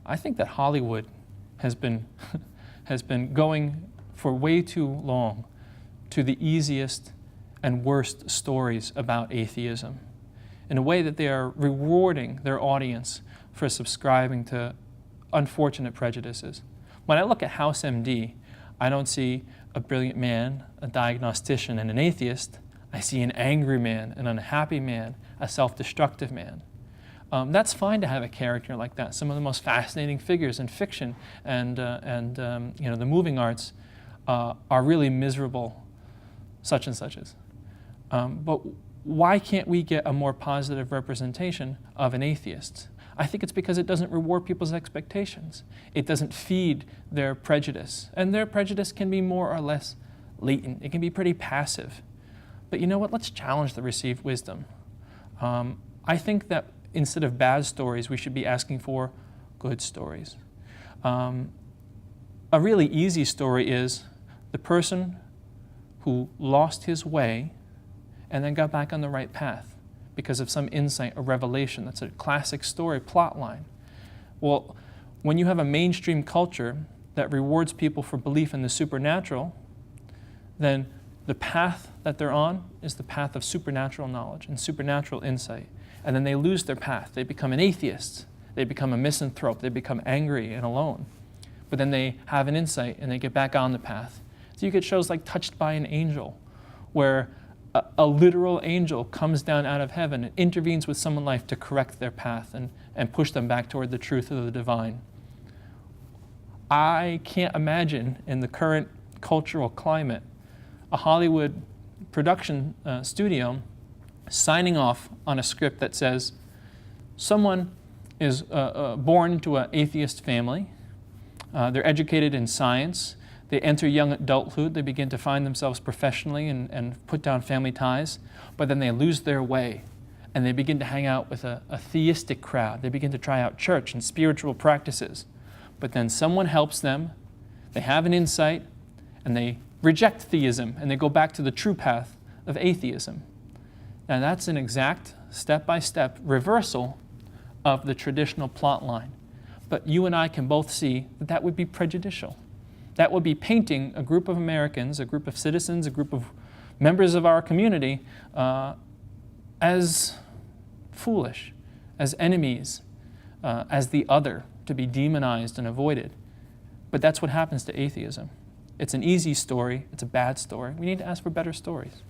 I think that Hollywood has been, has been going for way too long to the easiest and worst stories about atheism, in a way that they are rewarding their audience for subscribing to unfortunate prejudices. When I look at House MD, I don't see a brilliant man, a diagnostician, and an atheist. I see an angry man, an unhappy man, a self-destructive man. That's fine to have a character like that. Some of the most fascinating figures in fiction and you know, the moving arts are really miserable such and suches. But why can't we get a more positive representation of an atheist? I think it's because it doesn't reward people's expectations. It doesn't feed their prejudice. And their prejudice can be more or less latent. It can be pretty passive. But you know what? Let's challenge the received wisdom. I think that instead of bad stories, we should be asking for good stories. A really easy story is the person who lost his way and then got back on the right path because of some insight or revelation. That's a classic story plot line. Well, when you have a mainstream culture that rewards people for belief in the supernatural, then the path that they're on is the path of supernatural knowledge and supernatural insight. And then they lose their path. They become an atheist. They become a misanthrope. They become angry and alone. But then they have an insight and they get back on the path. So you get shows like Touched by an Angel, where a literal angel comes down out of heaven and intervenes with someone's life to correct their path and push them back toward the truth of the divine. I can't imagine in the current cultural climate a Hollywood production studio signing off on a script that says someone is born into an atheist family, they're educated in science, they enter young adulthood, they begin to find themselves professionally and put down family ties, but then they lose their way and they begin to hang out with a theistic crowd. They begin to try out church and spiritual practices. But then someone helps them, they have an insight, and they reject theism and they go back to the true path of atheism. Now that's an exact step-by-step reversal of the traditional plot line. But you and I can both see that that would be prejudicial. That would be painting a group of Americans, a group of citizens, a group of members of our community as foolish, as enemies, as the other, to be demonized and avoided. But that's what happens to atheism. It's an easy story. It's a bad story. We need to ask for better stories.